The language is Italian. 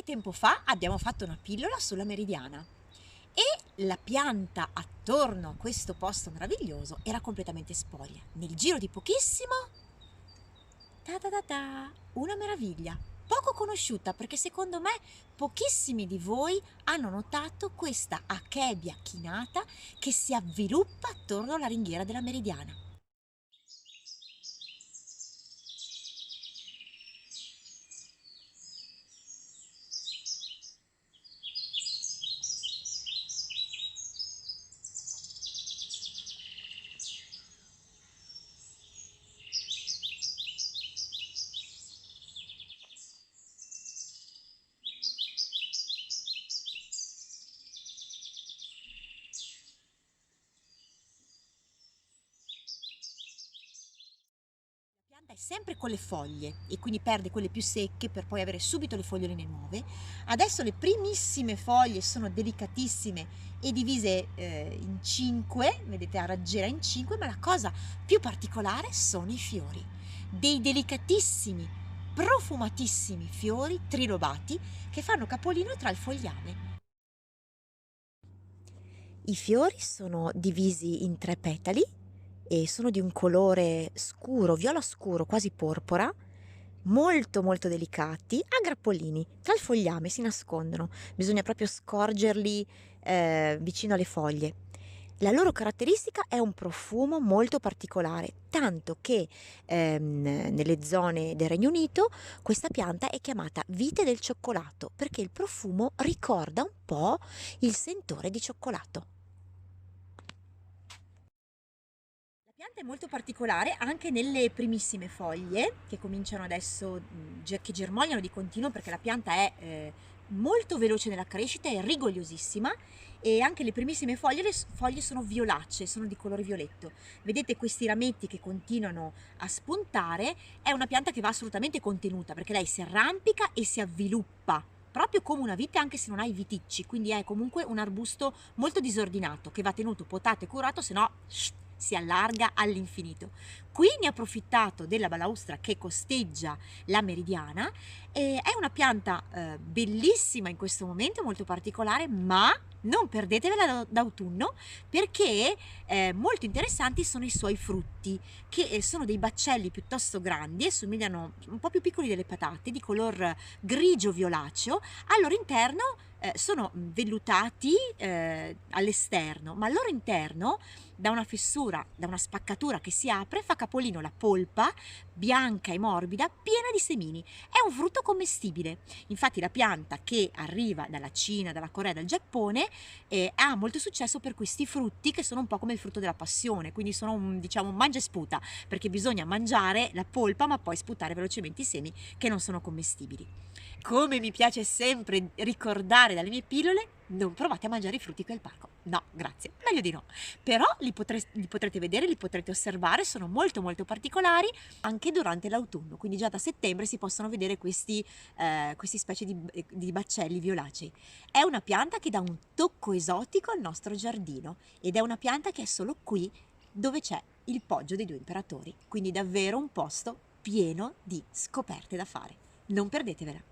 Qualche tempo fa abbiamo fatto una pillola sulla meridiana e la pianta attorno a questo posto meraviglioso era completamente spoglia. Nel giro di pochissimo, ta ta ta ta, una meraviglia, poco conosciuta perché secondo me pochissimi di voi hanno notato questa achebia chinata che si avviluppa attorno alla ringhiera della meridiana. La pianta è sempre con le foglie e quindi perde quelle più secche per poi avere subito le foglioline nuove. Adesso le primissime foglie sono delicatissime e divise in 5, vedete a raggiera in 5, ma la cosa più particolare sono i fiori, dei delicatissimi, profumatissimi fiori trilobati che fanno capolino tra il fogliame. I fiori sono divisi in 3 petali e sono di un colore scuro, viola scuro, quasi porpora, molto molto delicati, a grappolini. Tra il fogliame si nascondono, bisogna proprio scorgerli vicino alle foglie. La loro caratteristica è un profumo molto particolare, tanto che nelle zone del Regno Unito questa pianta è chiamata vite del cioccolato, perché il profumo ricorda un po' il sentore di cioccolato. La pianta è molto particolare anche nelle primissime foglie, che cominciano adesso, che germogliano di continuo perché la pianta è molto veloce nella crescita, è rigogliosissima e anche le primissime foglie, foglie sono violacee, sono di colore violetto. Vedete questi rametti che continuano a spuntare, è una pianta che va assolutamente contenuta perché lei si arrampica e si avviluppa. Proprio come una vite anche se non ha i viticci, quindi è comunque un arbusto molto disordinato che va tenuto, potato e curato, se no si allarga all'infinito. Qui ne ho approfittato della balaustra che costeggia la meridiana e è una pianta bellissima in questo momento, molto particolare, ma non perdetevela d'autunno perché molto interessanti sono i suoi frutti, che sono dei baccelli piuttosto grandi e somigliano un po' più piccoli delle patate, di color grigio violaceo. Al loro interno sono vellutati all'esterno, ma al loro interno, da una fessura, da una spaccatura che si apre, fa capolino la polpa bianca e morbida, piena di semini. È un frutto commestibile. Infatti la pianta che arriva dalla Cina, dalla Corea, dal Giappone ha molto successo per questi frutti che sono un po' come il frutto della passione, quindi sono un, diciamo, un mangia e sputa, perché bisogna mangiare la polpa ma poi sputare velocemente i semi che non sono commestibili. Come mi piace sempre ricordare dalle mie pillole, non provate a mangiare i frutti qui al parco. No, grazie, meglio di no. Però li potrete vedere, li potrete osservare, sono molto molto particolari anche durante l'autunno, quindi già da settembre si possono vedere questi specie di baccelli violacei. È una pianta che dà un tocco esotico al nostro giardino ed è una pianta che è solo qui dove c'è il poggio dei 2 imperatori, quindi davvero un posto pieno di scoperte da fare. Non perdetevela.